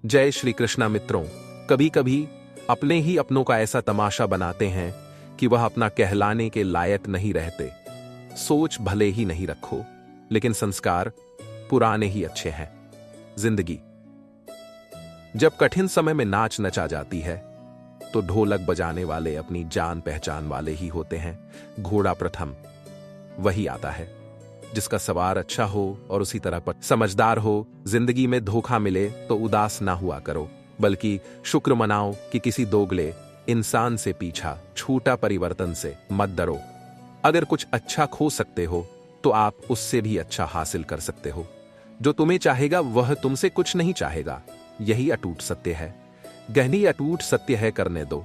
जय श्री कृष्णा मित्रों। कभी कभी अपने ही अपनों का ऐसा तमाशा बनाते हैं कि वह अपना कहलाने के लायक नहीं रहते। सोच भले ही नहीं रखो, लेकिन संस्कार पुराने ही अच्छे हैं। जिंदगी जब कठिन समय में नाच नचा जाती है तो ढोलक बजाने वाले अपनी जान पहचान वाले ही होते हैं। घोड़ा प्रथम वही आता है जिसका सवार अच्छा हो और उसी तरह पर समझदार हो। जिंदगी में धोखा मिले तो उदास ना हुआ करो, बल्कि शुक्र मनाओ कि किसी दोगले इंसान से पीछा छूटा, परिवर्तन से मत डरो। अगर कुछ अच्छा खो सकते हो तो आप उससे भी अच्छा हासिल कर सकते हो। जो तुम्हें चाहेगा वह तुमसे कुछ नहीं चाहेगा, यही अटूट सत्य है। गहनी अटूट सत्य है करने दो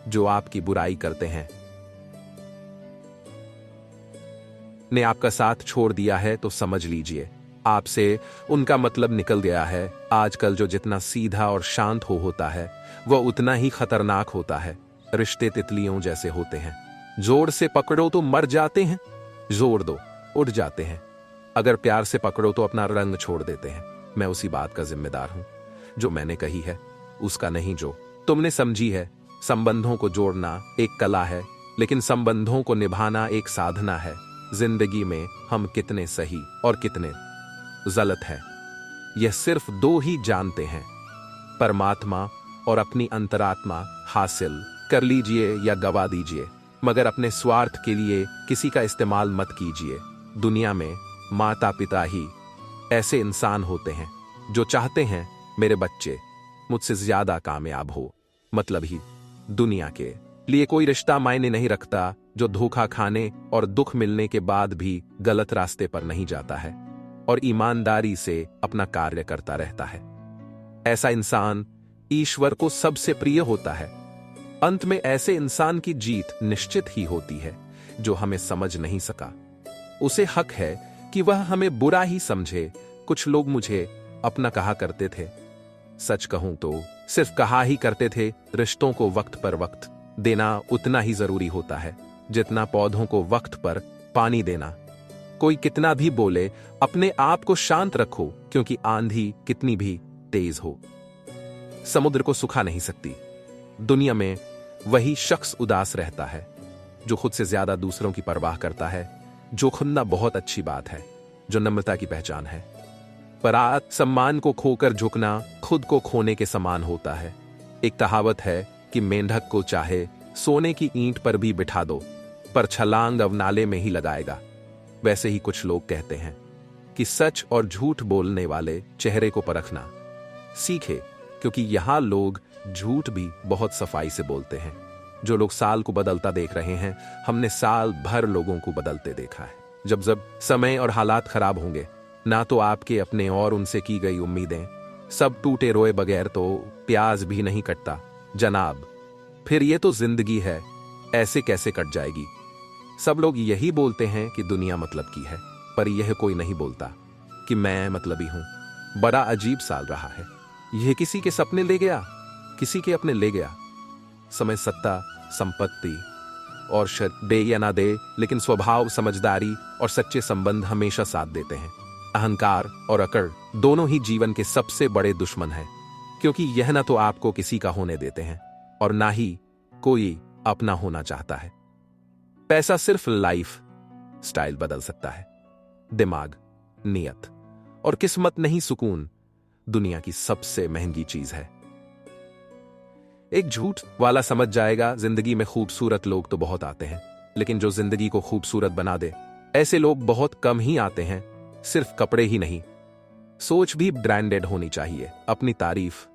जो आपकी बुराई करते हैं। ने आपका साथ छोड़ दिया है तो समझ लीजिए आपसे उनका मतलब निकल गया है। आजकल जो जितना सीधा और शांत होता है वह उतना ही खतरनाक होता है। रिश्ते तितलियों जैसे होते हैं, जोर से पकड़ो तो मर जाते हैं, जोर दो उड़ जाते हैं। अगर प्यार से पकड़ो तो अपना रंग छोड़ देते हैं। मैं उसी बात का जिम्मेदार हूं जो मैंने कही है, उसका नहीं जो तुमने समझी है। संबंधों को जोड़ना एक कला है, लेकिन संबंधों को निभाना एक साधना है। जिंदगी में हम कितने सही और कितने गलत हैं, यह सिर्फ दो ही जानते हैं, परमात्मा और अपनी अंतरात्मा। हासिल कर लीजिए या गवा दीजिए, मगर अपने स्वार्थ के लिए किसी का इस्तेमाल मत कीजिए। दुनिया में माता पिता ही ऐसे इंसान होते हैं जो चाहते हैं मेरे बच्चे मुझसे ज्यादा कामयाब हो। मतलब ही दुनिया के लिए कोई रिश्ता मायने नहीं रखता जो धोखा खाने और दुख मिलने के बाद भी गलत रास्ते पर नहीं जाता है और ईमानदारी से अपना कार्य करता रहता है। ऐसा इंसान ईश्वर को सबसे प्रिय होता है। अंत में ऐसे इंसान की जीत निश्चित ही होती है। जो हमें समझ नहीं सका उसे हक है कि वह हमें बुरा ही समझे। कुछ लोग मुझे अपना कहा करते थे, सच कहूं तो सिर्फ कहा ही करते थे। रिश्तों को वक्त पर वक्त देना उतना ही जरूरी होता है जितना पौधों को वक्त पर पानी देना। कोई कितना भी बोले, अपने आप को शांत रखो, क्योंकि आंधी कितनी भी तेज हो समुद्र को सुखा नहीं सकती। दुनिया में वही शख्स उदास रहता है जो खुद से ज्यादा दूसरों की परवाह करता है। जो खुदना बहुत अच्छी बात है, जो नम्रता की पहचान है। पर सम्मान को खोकर झुकना खुद को खोने के समान होता है। एक कहावत है कि मेंढक को चाहे सोने की ईंट पर भी बिठा दो, पर छलांग अवनाले में ही लगाएगा। वैसे ही कुछ लोग कहते हैं कि सच और झूठ बोलने वाले चेहरे को परखना सीखे, क्योंकि यहां लोग झूठ भी बहुत सफाई से बोलते हैं। जो लोग साल को बदलता देख रहे हैं, हमने साल भर लोगों को बदलते देखा है। जब जब समय और हालात खराब होंगे, ना तो आपके अपने और उनसे की गई उम्मीदें, सब टूटे रोए बगैर तो प्याज भी नहीं कटता जनाब। फिर ये तो जिंदगी है, ऐसे कैसे कट जाएगी। सब लोग यही बोलते हैं कि दुनिया मतलब की है, पर यह कोई नहीं बोलता कि मैं मतलबी हूं। बड़ा अजीब साल रहा है। यह किसी के सपने ले गया, किसी के अपने ले गया। समय सत्ता, संपत्ति और दे या ना दे, लेकिन स्वभाव, समझदारी और सच्चे संबंध हमेशा साथ देते हैं। अहंकार और अकड़ दोनों ही जीवन के सबसे बड़े दुश्मन हैं, क्योंकि यह ना तो आपको किसी का होने देते हैं और ना ही कोई अपना होना चाहता है। पैसा सिर्फ लाइफ स्टाइल बदल सकता है, दिमाग, नियत और किस्मत नहीं सुकून दुनिया की सबसे महंगी चीज है। एक झूठ वाला समझ जाएगा, जिंदगी में खूबसूरत लोग तो बहुत आते हैं, लेकिन जो जिंदगी को खूबसूरत बना दे ऐसे लोग बहुत कम ही आते हैं। सिर्फ कपड़े ही नहीं, सोच भी ब्रांडेड होनी चाहिए। अपनी तारीफ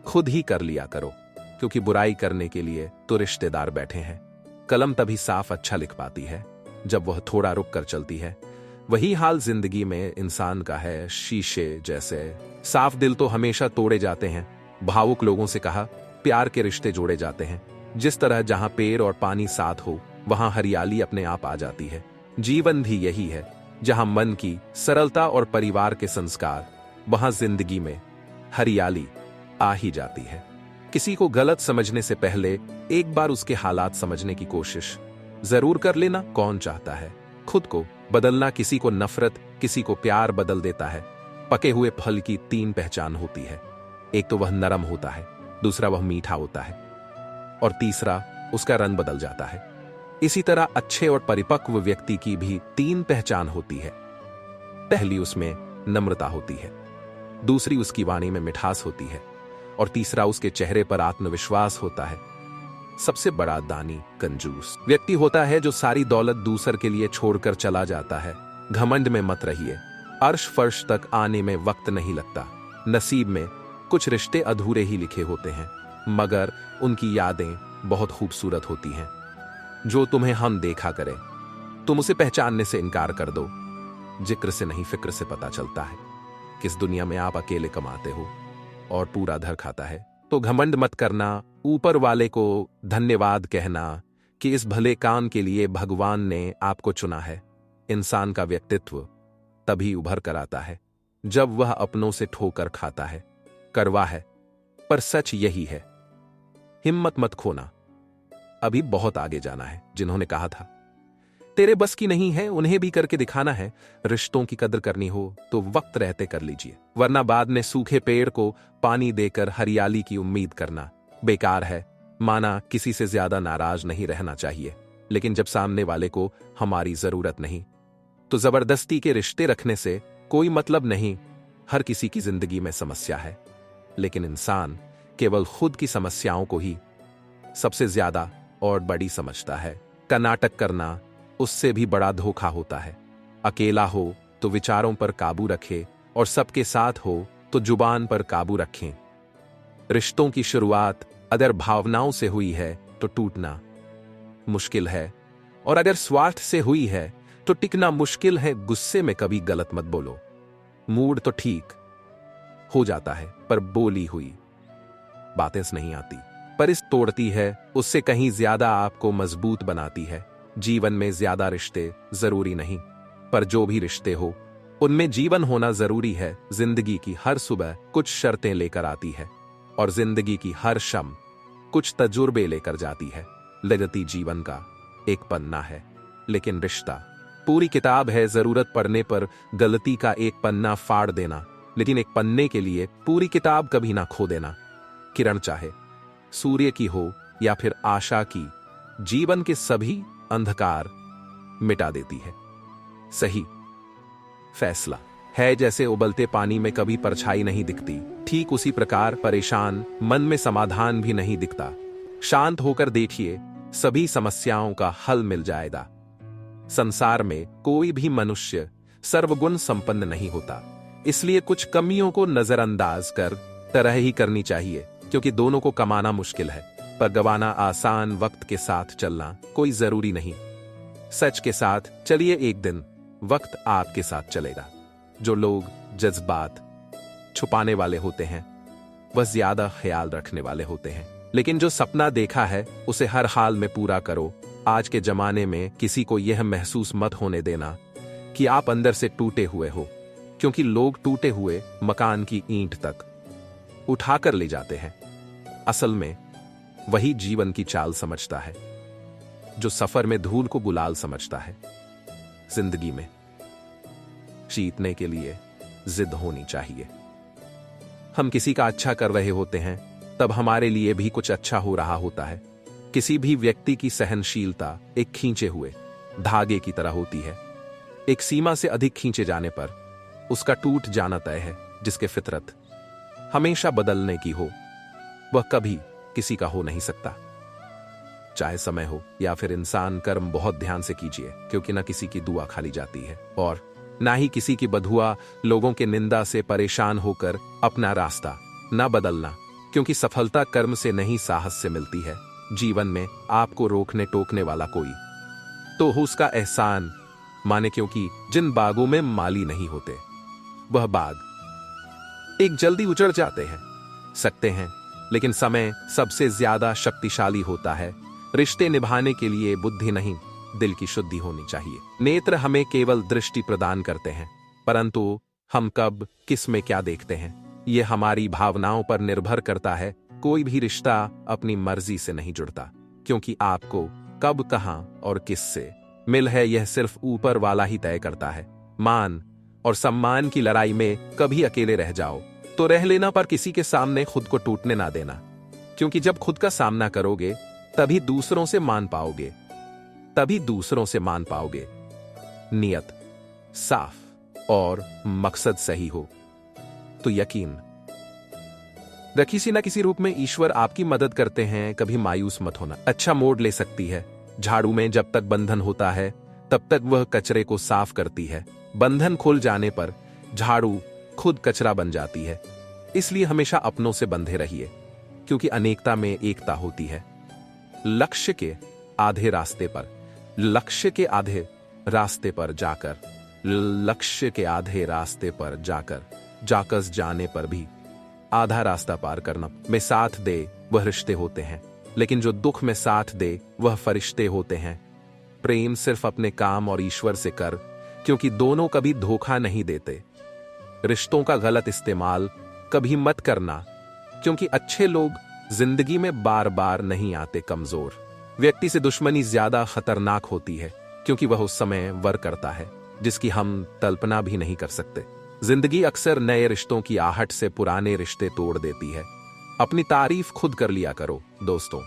खुद ही कर लिया करो, क्योंकि बुराई करने के लिए तो रिश्तेदार बैठे हैं। कलम तभी साफ अच्छा लिख पाती है जब वह थोड़ा रुक कर चलती है। वही हाल जिंदगी में इंसान का है, शीशे जैसे। साफ दिल तो हमेशा तोड़े जाते हैं। भावुक लोगों से कहा, प्यार के रिश्ते जोड़े जाते हैं। जिस तरह जहां पेड़ और पानी साथ हो, वहां हरियाली अपने आप आ जाती है। जीवन भी यही है, जहां मन की सरलता और परिवार के संस्कार, वहां जिंदगी में हरियाली आ ही जाती है। किसी को गलत समझने से पहले एक बार उसके हालात समझने की कोशिश जरूर कर लेना। कौन चाहता है खुद को बदलना? किसी को नफरत, किसी को प्यार बदल देता है। पके हुए फल की तीन पहचान होती है, एक तो वह नरम होता है, दूसरा वह मीठा होता है, और तीसरा उसका रंग बदल जाता है। इसी तरह अच्छे और परिपक्व व्यक्ति की भी 3 पहचान होती है। पहली उसमें नम्रता होती है, दूसरी उसकी वाणी में मिठास होती है, और तीसरा उसके चेहरे पर आत्मविश्वास होता है। सबसे बड़ा दानी कंजूस व्यक्ति होता है जो सारी दौलत दूसर के लिए छोड़कर चला जाता है। घमंड में मत रहिए, अर्श फर्श तक आने में वक्त नहीं लगता। नसीब में कुछ रिश्ते अधूरे ही लिखे होते हैं, मगर उनकी यादें बहुत खूबसूरत होती हैं। जो तुम्हें हम देखा करे, तुम उसे पहचानने से इनकार कर दो। जिक्र से नहीं फिक्र से पता चलता है किस दुनिया में आप अकेले कमाते हो और पूरा घर खाता है। तो घमंड मत करना, ऊपर वाले को धन्यवाद कहना कि इस भले काम के लिए भगवान ने आपको चुना है। इंसान का व्यक्तित्व तभी उभर कर आता है जब वह अपनों से ठोकर खाता है। करवा है, पर सच यही है। हिम्मत मत खोना, अभी बहुत आगे जाना है। जिन्होंने कहा था तेरे बस की नहीं है, उन्हें भी करके दिखाना है। रिश्तों की कदर करनी हो तो वक्त रहते कर लीजिए, वरना बाद में सूखे पेड़ को पानी देकर हरियाली की उम्मीद करना बेकार है। माना किसी से ज्यादा नाराज नहीं रहना चाहिए, लेकिन जब सामने वाले को हमारी जरूरत नहीं तो जबरदस्ती के रिश्ते रखने से कोई मतलब नहीं। हर किसी की जिंदगी में समस्या है, लेकिन इंसान केवल खुद की समस्याओं को ही सबसे ज्यादा और बड़ी समझता है। का नाटक करना उससे भी बड़ा धोखा होता है। अकेला हो तो विचारों पर काबू रखे, और सबके साथ हो तो जुबान पर काबू रखें। रिश्तों की शुरुआत अगर भावनाओं से हुई है तो टूटना मुश्किल है, और अगर स्वार्थ से हुई है तो टिकना मुश्किल है। गुस्से में कभी गलत मत बोलो। मूड तो ठीक हो जाता है, पर बोली हुई बातें नहीं आती, पर इस तोड़ती है। उससे कहीं ज्यादा आपको मजबूत बनाती है। जीवन में ज्यादा रिश्ते जरूरी नहीं, पर जो भी रिश्ते हो उनमें जीवन होना जरूरी है। जिंदगी की हर सुबह कुछ शर्तें लेकर आती है, और जिंदगी की हर शाम कुछ तजुर्बे लेकर जाती है। लगती जीवन का एक पन्ना है, लेकिन रिश्ता पूरी किताब है। जरूरत पड़ने पर गलती का एक पन्ना फाड़ देना, लेकिन एक पन्ने के लिए पूरी किताब कभी ना खो देना। किरण चाहे सूर्य की हो या फिर आशा की, जीवन के सभी अंधकार मिटा देती है। सही फैसला है जैसे उबलते पानी में कभी परछाई नहीं दिखती, ठीक उसी प्रकार परेशान मन में समाधान भी नहीं दिखता। शांत होकर देखिए, सभी समस्याओं का हल मिल जाएगा। संसार में कोई भी मनुष्य सर्वगुण संपन्न नहीं होता, इसलिए कुछ कमियों को नजरअंदाज कर तरह ही करनी चाहिए, क्योंकि दोनों को कमाना मुश्किल है, पर गवाना आसान। वक्त के साथ चलना कोई जरूरी नहीं। सच के साथ चलिए, एक दिन वक्त आपके साथ चलेगा। जो लोग जज्बात छुपाने वाले होते हैं वह ज्यादा ख्याल रखने वाले होते हैं, लेकिन जो सपना देखा है उसे हर हाल में पूरा करो। आज के जमाने में किसी को यह महसूस मत होने देना कि आप अंदर से टूटे हुए हो, क्योंकि लोग टूटे हुए मकान की ईंट तक उठाकर ले जाते हैं। असल में वही जीवन की चाल समझता है, जो सफर में धूल को गुलाल समझता है। जिंदगी में जीतने के लिए जिद होनी चाहिए। हम किसी का अच्छा कर रहे होते हैं, तब हमारे लिए भी कुछ अच्छा हो रहा होता है। किसी भी व्यक्ति की सहनशीलता एक खींचे हुए धागे की तरह होती है। एक सीमा से अधिक खींचे जाने पर उसका टूट जाना तय है। जिसके फितरत हमेशा बदलने की हो, वह कभी किसी का हो नहीं सकता। चाहे समय हो या फिर इंसान, कर्म बहुत ध्यान से कीजिए, क्योंकि ना किसी की दुआ खाली जाती है, और ना ही किसी की बधुआ। लोगों के निंदा से परेशान होकर अपना रास्ता ना बदलना, क्योंकि सफलता कर्म से नहीं साहस से मिलती है। जीवन में आपको रोकने टोकने वाला कोई तो हो उसका एहसान माने, क्योंकि जिन बागों में माली नहीं होते वह बाग एक जल्दी उजड़ जाते हैं सकते हैं, लेकिन समय सबसे ज्यादा शक्तिशाली होता है। रिश्ते निभाने के लिए बुद्धि नहीं, दिल की शुद्धि होनी चाहिए। नेत्र हमें केवल दृष्टि प्रदान करते हैं, परंतु हम कब किस में क्या देखते हैं ये हमारी भावनाओं पर निर्भर करता है। कोई भी रिश्ता अपनी मर्जी से नहीं जुड़ता, क्योंकि आपको कब, कहां और किससे मिल है यह सिर्फ ऊपर वाला ही तय करता है। मान और सम्मान की लड़ाई में कभी अकेले रह जाओ तो रह लेना, पर किसी के सामने खुद को टूटने ना देना, क्योंकि जब खुद का सामना करोगे तभी दूसरों से मान पाओगे, तभी दूसरों से मान पाओगे। नियत साफ और मकसद सही हो तो यकीन रखिए किसी ना किसी रूप में ईश्वर आपकी मदद करते हैं। कभी मायूस मत होना, अच्छा मोड़ ले सकती है। झाड़ू में जब तक बंधन होता है तब तक वह कचरे को साफ करती है। बंधन खुल जाने पर झाड़ू खुद कचरा बन जाती है। इसलिए हमेशा अपनों से बंधे रहिए, क्योंकि अनेकता में एकता होती है। लक्ष्य के आधे रास्ते पर, लक्ष्य के आधे रास्ते पर जाकर, लक्ष्य के आधे रास्ते पर जाकर, जाकस जाने पर भी आधा रास्ता पार करना में साथ दे वह रिश्ते होते हैं, लेकिन जो दुख में साथ दे वह फरिश्ते होते हैं। प्रेम सिर्फ अपने काम और ईश्वर से कर, क्योंकि दोनों कभी धोखा नहीं देते। रिश्तों का गलत इस्तेमाल कभी मत करना, क्योंकि अच्छे लोग जिंदगी में बार बार नहीं आते। कमजोर व्यक्ति से दुश्मनी ज्यादा खतरनाक होती है, क्योंकि वह उस समय वर करता है जिसकी हम कल्पना भी नहीं कर सकते। जिंदगी अक्सर नए रिश्तों की आहट से पुराने रिश्ते तोड़ देती है। अपनी तारीफ खुद कर लिया करो दोस्तों,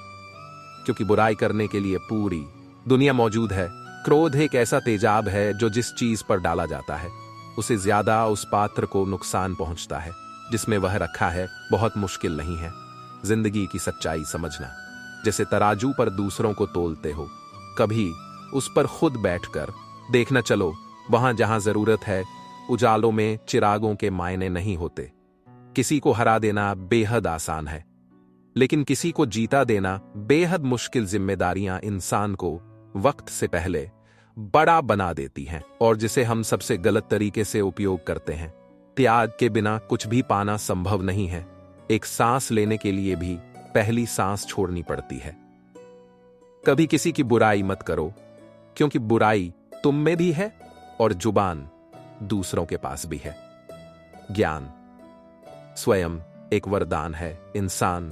क्योंकि बुराई करने के लिए पूरी दुनिया मौजूद है। क्रोध एक ऐसा तेजाब है जो जिस चीज पर डाला जाता है उसे ज्यादा उस पात्र को नुकसान पहुंचता है जिसमें वह रखा है। बहुत मुश्किल नहीं है जिंदगी की सच्चाई समझना। जैसे तराजू पर दूसरों को तोलते हो, कभी उस पर खुद बैठकर देखना चलो। वहां जहां जरूरत है उजालों में चिरागों के मायने नहीं होते। किसी को हरा देना बेहद आसान है, लेकिन किसी को जीता देना बेहद मुश्किल। जिम्मेदारियां इंसान को वक्त से पहले बड़ा बना देती हैं, और जिसे हम सबसे गलत तरीके से उपयोग करते हैं। त्याग के बिना कुछ भी पाना संभव नहीं है। एक सांस लेने के लिए भी पहली सांस छोड़नी पड़ती है। कभी किसी की बुराई मत करो, क्योंकि बुराई तुम में भी है और जुबान दूसरों के पास भी है। ज्ञान स्वयं एक वरदान है। इंसान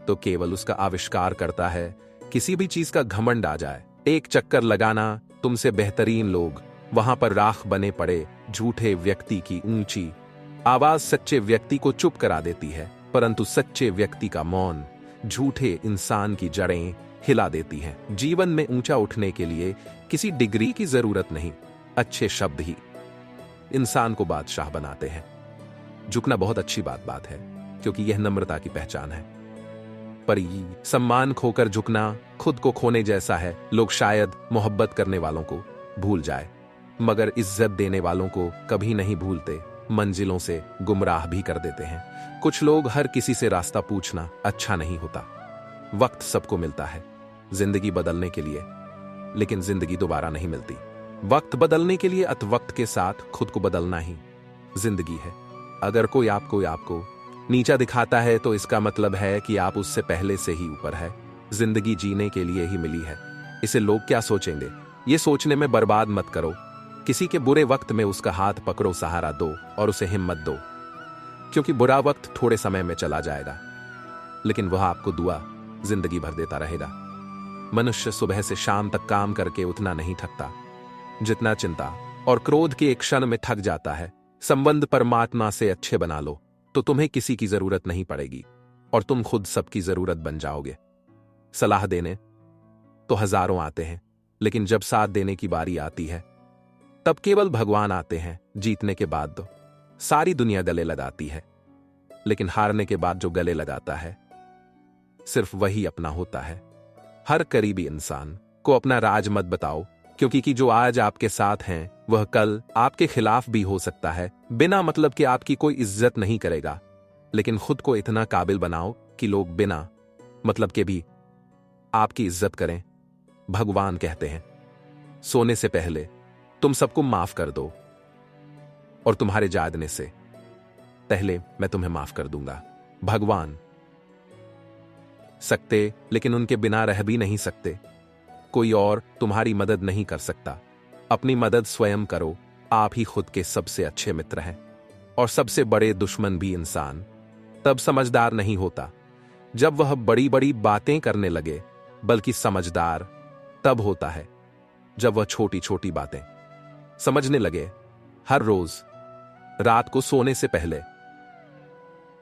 तो केवल उसका आविष्कार करता है। किसी भी चीज का घमंड आ जाए, एक चक्कर लगाना तुमसे बेहतरीन लोग वहां पर राख बने पड़े। झूठे व्यक्ति की ऊंची आवाज सच्चे व्यक्ति को चुप करा देती है, परंतु सच्चे व्यक्ति का मौन झूठे इंसान की जड़ें हिला देती हैं। जीवन में ऊंचा उठने के लिए किसी डिग्री की जरूरत नहीं, अच्छे शब्द ही इंसान को बादशाह बनाते हैं। झुकना बहुत अच्छी बात है, क्योंकि यह नम्रता की पहचान है। पर सम्मान खोकर झुकना खुद को खोने जैसा है। लोग शायद मोहब्बत करने वालों को भूल जाए, मगर इज्जत देने वालों को कभी नहीं भूलते। मंजिलों से गुमराह भी कर देते हैं। कुछ लोग हर किसी से रास्ता पूछना अच्छा नहीं होता। वक्त सबको मिलता है जिंदगी बदलने के लिए, लेकिन जिंदगी दोबारा नहीं मिलती। वक्त बदलने के लिए वक्त के साथ खुद को बदलना ही जिंदगी है। अगर कोई आपको नीचा दिखाता है तो इसका मतलब है कि आप उससे पहले से ही ऊपर है। जिंदगी जीने के लिए ही मिली है, इसे लोग क्या सोचेंगे ये सोचने में बर्बाद मत करो। किसी के बुरे वक्त में उसका हाथ पकड़ो, सहारा दो और उसे हिम्मत दो, क्योंकि बुरा वक्त थोड़े समय में चला जाएगा, लेकिन वह आपको दुआ जिंदगी भर देता रहेगा। मनुष्य सुबह से शाम तक काम करके उतना नहीं थकता जितना चिंता और क्रोध के एक क्षण में थक जाता है। संबंध परमात्मा से अच्छे बना लो तो तुम्हें किसी की जरूरत नहीं पड़ेगी और तुम खुद सबकी जरूरत बन जाओगे। सलाह देने तो हजारों आते हैं, लेकिन जब साथ देने की बारी आती है तब केवल भगवान आते हैं। जीतने के बाद तो सारी दुनिया गले लगाती है, लेकिन हारने के बाद जो गले लगाता है सिर्फ वही अपना होता है। हर करीबी इंसान को अपना राज मत बताओ, क्योंकि कि जो आज आपके साथ हैं वह कल आपके खिलाफ भी हो सकता है। बिना मतलब कि आपकी कोई इज्जत नहीं करेगा, लेकिन खुद को इतना काबिल बनाओ कि लोग बिना मतलब के भी आपकी इज्जत करें। भगवान कहते हैं, सोने से पहले तुम सबको माफ कर दो और तुम्हारे जागने से पहले मैं तुम्हें माफ कर दूंगा। भगवान सकते, लेकिन उनके बिना रह भी नहीं सकते। कोई और तुम्हारी मदद नहीं कर सकता। अपनी मदद स्वयं करो। आप ही खुद के सबसे अच्छे मित्र हैं, और सबसे बड़े दुश्मन भी इंसान तब समझदार नहीं होता जब वह बड़ी बड़ी बातें करने लगे, बल्कि समझदार तब होता है जब वह छोटी छोटी बातें समझने लगे। हर रोज रात को सोने से पहले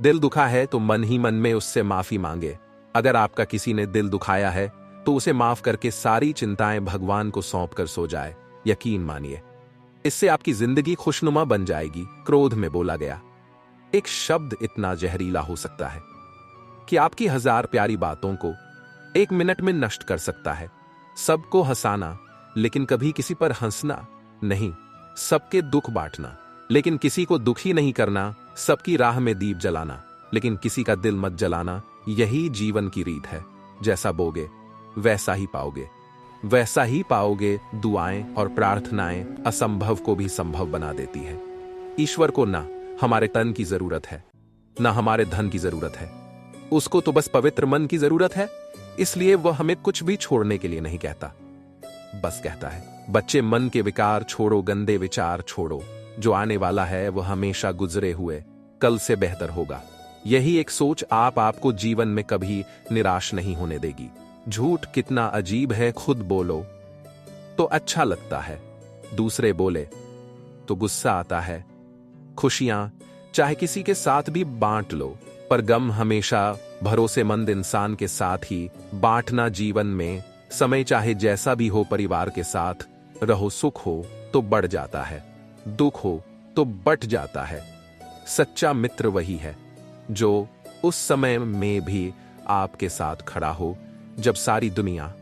दिल दुखा है तो मन ही मन में उससे माफी मांगे। अगर आपका किसी ने दिल दुखाया है तो उसे माफ करके सारी चिंताएं भगवान को सौंप कर सो जाए। यकीन मानिए, इससे आपकी जिंदगी खुशनुमा बन जाएगी। क्रोध में बोला गया एक शब्द इतना जहरीला हो सकता है कि आपकी 1000 प्यारी बातों को 1 मिनट में नष्ट कर सकता है। सबको हंसाना लेकिन कभी किसी पर हंसना नहीं, सबके दुख बांटना लेकिन किसी को दुखी नहीं करना, सबकी राह में दीप जलाना लेकिन किसी का दिल मत जलाना, यही जीवन की रीत है। जैसा बोगे वैसा ही पाओगे, वैसा ही पाओगे। दुआएं और प्रार्थनाएं असंभव को भी संभव बना देती है। ईश्वर को ना हमारे तन की जरूरत है, ना हमारे धन की जरूरत है, उसको तो बस पवित्र मन की जरूरत है। इसलिए वह हमें कुछ भी छोड़ने के लिए नहीं कहता, बस कहता है बच्चे मन के विकार छोड़ो, गंदे विचार छोड़ो, जो आने वाला है वह हमेशा गुजरे हुए कल से बेहतर होगा। यही एक सोच आपको जीवन में कभी निराश नहीं होने देगी। झूठ कितना अजीब है, खुद बोलो तो अच्छा लगता है, दूसरे बोले तो गुस्सा आता है। खुशियां चाहे किसी के साथ भी बांट लो, पर गम हमेशा भरोसेमंद इंसान के साथ ही बांटना। जीवन में समय चाहे जैसा भी हो, परिवार के साथ रहो, सुख हो तो बढ़ जाता है, दुख हो तो बट जाता है। सच्चा मित्र वही है जो उस समय में भी आपके साथ खड़ा हो जब सारी दुनिया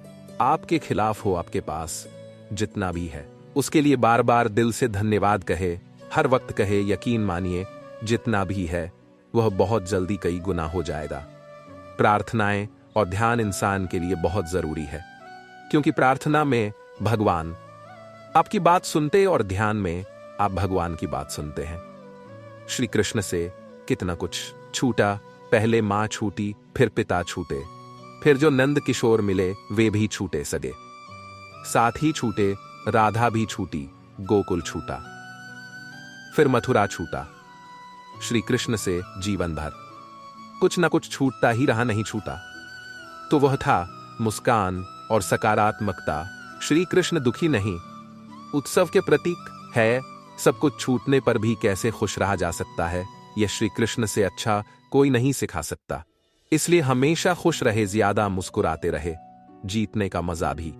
आपके खिलाफ हो। आपके पास जितना भी है उसके लिए बार बार दिल से धन्यवाद कहे, हर वक्त कहे। यकीन मानिए, जितना भी है वह बहुत जल्दी कई गुना हो जाएगा। प्रार्थनाएं और ध्यान इंसान के लिए बहुत जरूरी है, क्योंकि प्रार्थना में भगवान आपकी बात सुनते और ध्यान में आप भगवान की बात सुनते हैं। श्री कृष्ण से कितना कुछ छूटा, पहले मां छूटी, फिर पिता छूटे, फिर जो नंद किशोर मिले वे भी छूटे सगे, साथ ही छूटे राधा भी छूटी, गोकुल छूटा, फिर मथुरा छूटा। श्री कृष्ण से जीवन भर कुछ ना कुछ छूटता ही रहा, नहीं छूटा तो वह था मुस्कान और सकारात्मकता। श्री कृष्ण दुखी नहीं, उत्सव के प्रतीक है। सब कुछ छूटने पर भी कैसे खुश रहा जा सकता है, यह श्री कृष्ण से अच्छा कोई नहीं सिखा सकता। इसलिए हमेशा खुश रहे, ज्यादा मुस्कुराते रहे। जीतने का मजा भी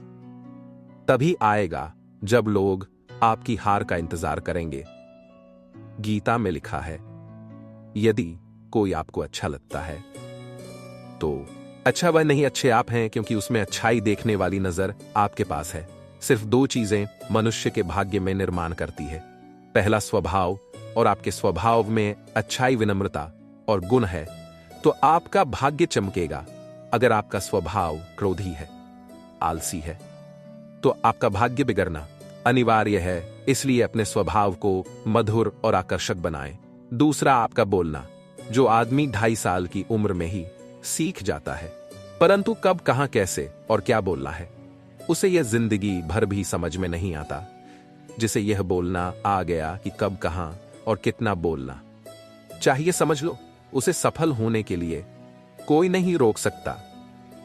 तभी आएगा जब लोग आपकी हार का इंतजार करेंगे। गीता में लिखा है, यदि कोई आपको अच्छा लगता है तो अच्छा वह नहीं, अच्छे आप हैं, क्योंकि उसमें अच्छाई देखने वाली नजर आपके पास है। सिर्फ 2 चीजें मनुष्य के भाग्य में निर्माण करती है, पहला स्वभाव, और आपके स्वभाव में अच्छाई, विनम्रता और गुण है तो आपका भाग्य चमकेगा। अगर आपका स्वभाव क्रोधी है, आलसी है, तो आपका भाग्य बिगड़ना अनिवार्य है। इसलिए अपने स्वभाव को मधुर और आकर्षक बनाएं। दूसरा, आपका बोलना, जो आदमी 2.5 साल की उम्र में ही सीख जाता है, परंतु कब, कहां, कैसे और क्या बोलना है उसे यह जिंदगी भर भी समझ में नहीं आता। जिसे यह बोलना आ गया कि कब, कहां और कितना बोलना चाहिए, समझ लो, उसे सफल होने के लिए कोई नहीं रोक सकता।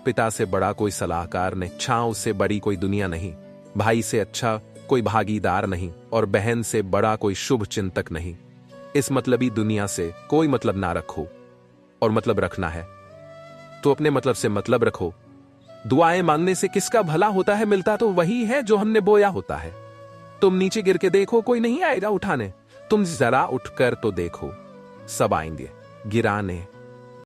पिता से बड़ा कोई सलाहकार नहीं, छांव से बड़ी कोई दुनिया नहीं, भाई से अच्छा कोई भागीदार नहीं, और बहन से बड़ा कोई शुभ चिंतक नहीं। इस मतलबी दुनिया से कोई मतलब ना रखो, और मतलब रखना है तो अपने मतलब से मतलब रखो। दुआएं मांगने से किसका भला होता है, मिलता तो वही है जो हमने बोया होता है। तुम नीचे गिर के देखो, कोई नहीं आएगा उठाने, तुम जरा उठकर तो देखो, सब आएंगे गिराने।